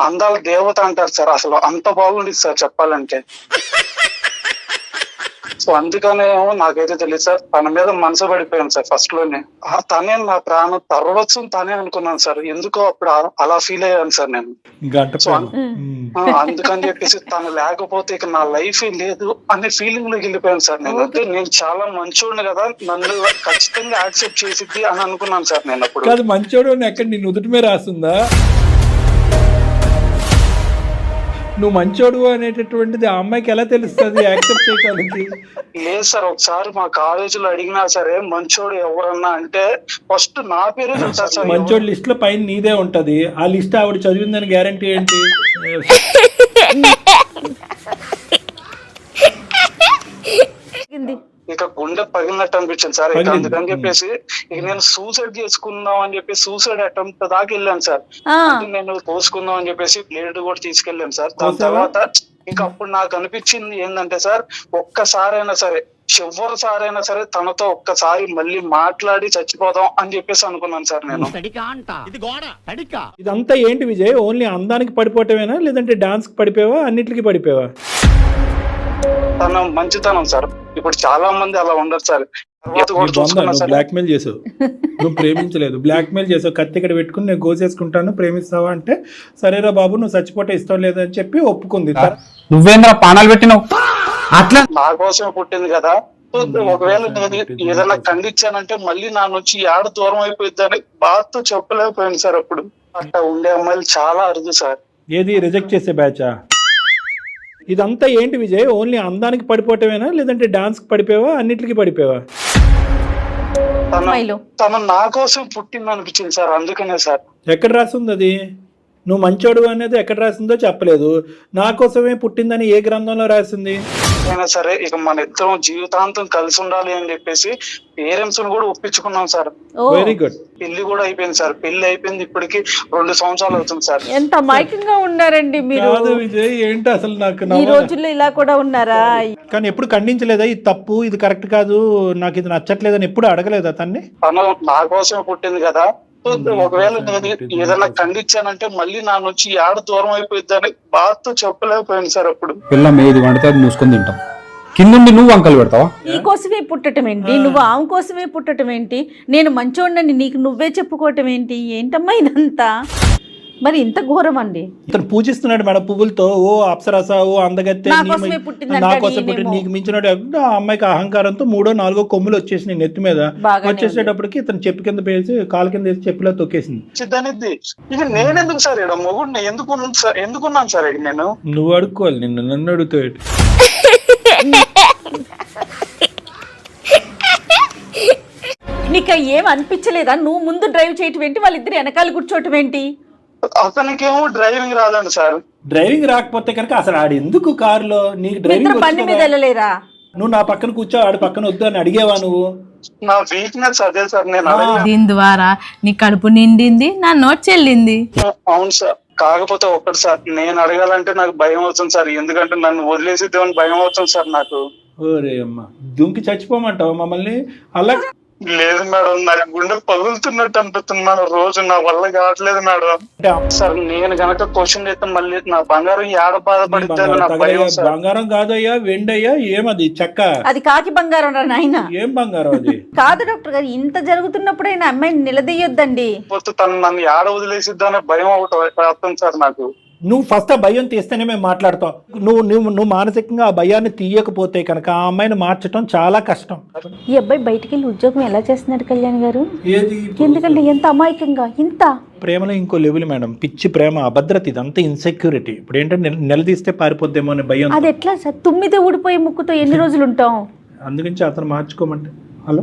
అందాల దేవత అంటారు సార్. అసలు అంత బాగుంది సార్ చెప్పాలంటే. సో అందుకనే నాకైతే తెలియదు సార్, తన మీద మనసు పడిపోయాను సార్ ఫస్ట్ లోనే. తనే నా ప్రాణం, సర్వస్వం తనే అనుకున్నాను సార్. ఎందుకో అప్పుడు అలా ఫీల్ అయ్యాను సార్ నేను. సో అందుకని చెప్పేసి తను లేకపోతే ఇక నా లైఫ్ లేదు అనే ఫీలింగ్ లోకి వెళ్ళిపోయాను సార్ నేను. అంటే నేను చాలా మంచోడిని కదా, నన్ను ఖచ్చితంగా యాక్సెప్ట్ చేసిద్ది అని అనుకున్నాను సార్ నేను అప్పుడు. కాదు, మంచోడు ఎక్కడ నీ నుదుటి మీద రాస్తుందా? నువ్వు మంచోడు అనేటటువంటిది ఆ అమ్మాయికి ఎలా తెలుస్తుంది యాక్సెప్ట్ చేయడానికి? లేదు సార్, ఒకసారి మా కాలేజీలో అడిగినా సరే మంచోడు ఎవరన్నా అంటే ఫస్ట్ నా పేరే చెప్తారు సార్. మంచోడు లిస్ట్ లో పైన నీదే ఉంటది. ఆ లిస్ట్ ఆవిడ చదివిందని గ్యారంటీ ఏంటి? ఇక గుండె పగిలినట్టు అనిపించింది సార్. ఇక అందుకని చెప్పేసి ఇక నేను సూసైడ్ చేసుకుందాం అని చెప్పి సూసైడ్ అటెంప్ట్ దాకా వెళ్ళాను సార్. అంటే నేను పోసుకుందాం అని చెప్పేసి ప్లేట్ కూడా తీసుకెళ్ళాను సార్. దాని తర్వాత ఇంకా అప్పుడు నాకు అనిపించింది ఏంటంటే సార్, ఒక్కసారైనా సరే, చివరిసారైనా సరే తనతో ఒక్కసారి మళ్ళీ మాట్లాడి చచ్చిపోదాం అని చెప్పేసి అనుకున్నాను సార్ నేను. ఇదంతా ఏంటి విజయ్? ఓన్లీ అందానికి పడిపోవటమేనా, లేదంటే డాన్స్ కి పడిపోయావా, అన్నిటికీ పడిపోయావా? తన మంచితనం సార్. ఇప్పుడు చాలా మంది అలా ఉండరు సార్. బ్లాక్ మెయిల్ చేసావు, నువ్వు ప్రేమించలేదు, బ్లాక్ మెయిల్ చేసావు. కత్తి ఇక్కడ పెట్టుకుని నేను గోసేసుకుంటాను, ప్రేమిస్తావా అంటే సరేరా బాబు నువ్వు చచ్చిపోతే ఇష్టం లేదని చెప్పి ఒప్పుకుంది. నువ్వేంద్ర పానాలు పెట్టినావు? అట్లా నా కోసమే పుట్టింది కదా. ఒకవేళ నేను ఏదైనా ఖండించానంటే మళ్ళీ నా నుంచి ఏడ దూరం అయిపోయిద్దని బాధతో చెప్పలేకపోయింది సార్. అప్పుడు అట్లా ఉండే అమ్మాయిలు చాలా అరుదు సార్. ఏది రిజెక్ట్ చేసే బ్యాచా? ఇదంతా ఏంటి విజయ్? ఓన్లీ అందానికి పడిపోవటమేనా, లేదంటే డాన్స్ కి పడిపోయావా, అన్నిటికీ పడిపోయావా? తను నా కోసం పుట్టింది అనిపించింది సార్. అందుకనే సార్. ఎక్కడ రాసింది అది? నువ్వు మంచోడు అనేది ఎక్కడ రాసిందో చెప్పలేదు. నా కోసమే పుట్టిందని ఏ గ్రంథంలో రాసింది? అయినా సరే ఇక మన ఇద్దరం జీవితాంతం కలిసి ఉండాలి అని చెప్పేసి పేరెంట్స్ కూడా ఒప్పించుకున్నాం సార్. Very good. పెళ్లి కూడా అయిపోయింది సార్. పెళ్లి అయిపోయింది ఇప్పటికి 2 సంవత్సరాలు అవుతుంది సార్. ఎంత అమాయకంగా ఉన్నారండి మీరు. విజయ్ ఏంటి అసలు? నాకు ఈ రోజుల్లో ఇలా కూడా ఉన్నారా? కానీ ఎప్పుడు ఖండించలేదా? ఇది తప్పు, ఇది కరెక్ట్ కాదు, నాకు ఇది నచ్చట్లేదని ఎప్పుడు అడగలేదా తన్ని? తను నా కోసమే పుట్టింది కదా. ఒకవేళ నేను ఏదైనా ఖండించానంటే మళ్ళీ నా నుంచి ఏడ దూరం అయిపోయిద్దని బాధతో చెప్పలేకపోయింది సార్. అప్పుడు పిల్లం ఏది వండితే అది మూసుకొని తింటాం, కిందుండి నువ్వు వంకలు పెడతావా? ఈ కోసమే పుట్టడం ఏంటి, నువ్వు ఆమె కోసమే పుట్టడం ఏంటి, నేను మంచోడినని నీకు నువ్వే చెప్పుకోవటం ఏంటి? ఏంటమ్మా ఇదంతా? మరి ఇంత ఘోరం అండి. ఇతను పూజిస్తున్నాడు మేడం పువ్వులతో. ఓ అప్సరస, ఓ అందగత్తె, నా కోసం పుట్టి నీకు మించినట్టు. ఆ అమ్మాయికి అహంకారంతో 3, 4 కొమ్ములు వచ్చేసినాయి నెత్తి మీద. వచ్చేసేటప్పటికి ఇతను చెప్పు కింద పేసి కాలు కింద వేసి చెప్పులో తొక్కేసింది. సిద్ధానిద్ది ఇక నేనెందుకు సార్ ఇక్కడ మొగుడిని ఎందుకున్నాను సార్ ఇక నేను? నువ్వు అడుక్కోవాలి, నన్ను అడుగుతావు. నీకు ఏం అనిపించలేదా? నువ్వు ముందు డ్రైవ్ చేయటం ఏంటి, వాళ్ళిద్దరు వెనకాల కూర్చోవటం ఏంటి? అతనికేమో డ్రైవింగ్ రాదండి సార్. డ్రైవింగ్ రాకపోతే కనుక అసలు ఆడు ఎందుకు కారులో? నీకు డ్రైవింగ్ బండి మీద వెళ్ళలేరా? నువ్వు నా పక్కన కూర్చో, ఆడు పక్కన వద్దు అని అడిగేవా నువ్వు? నా వీక్నెస్ అదే సార్. నేను దీని ద్వారా నీ కడుపు నిండింది, నా నోట్ చెల్లింది. అవును సార్. కాకపోతే ఒక్కటి సార్, నేను అడగాలంటే నాకు భయం అవుతుంది సార్. ఎందుకంటే నన్ను వదిలేసిద్దామని భయం అవుతుంది సార్ నాకు. ఓరే అమ్మా, దుంకి చచ్చిపోమంటావు మమ్మల్ని? అలా లేదు మేడం, నాకు గుండె పగులుతున్నట్టు అనిపిస్తున్నాను రోజు. నా వల్ల కావట్లేదు మేడం. సార్ నేను గనక క్వశ్చన్ చేస్తే మళ్ళీ నా బంగారం ఏడ బాధపడితే నాకు భయం సార్. బంగారం కాదయ్యా, వెండయ్యా, ఏమది చెక్క? అది కాకి బంగారం రా నాయన. ఏం బంగారం అది? కాదు డాక్టర్ గారు, ఇంత జరుగుతున్నప్పుడు ఆయన అమ్మాయిని నిలదీయొద్దండి. తను నన్ను ఏడ వదిలేసిద్దానే భయం ఒకటి వస్తుంది సార్ నాకు. నువ్వు ఫస్ట్ ఆ భయం తీస్తేనే మేము మాట్లాడతాం. నువ్వు మానసికంగా ఆ భయాన్ని తీయకపోతే కనుక ఆ అమ్మాయిని మార్చడం చాలా కష్టం. ఈ అబ్బాయి బయటికి వెళ్ళి ఉద్యోగం ఎలా చేస్తున్నాడు కళ్యాణ్ గారు? ఎందుకంటే ఎంత అమాయకంగా, ఇంత ప్రేమలో ఇంకో లెవెల్ మేడం. పిచ్చి ప్రేమ, అభద్రత, ఇదంతా ఇన్సెక్యూరిటీ. ఇప్పుడు ఏంటంటే నిలదీస్తే పారిపోద్దేమో అనే భయం. అది ఎట్లా సార్? తుమ్మిదే ఊడిపోయే ముక్కుతో ఎన్ని రోజులు ఉంటాం? అందుగురించి అతను మార్చుకోమంటే. హలో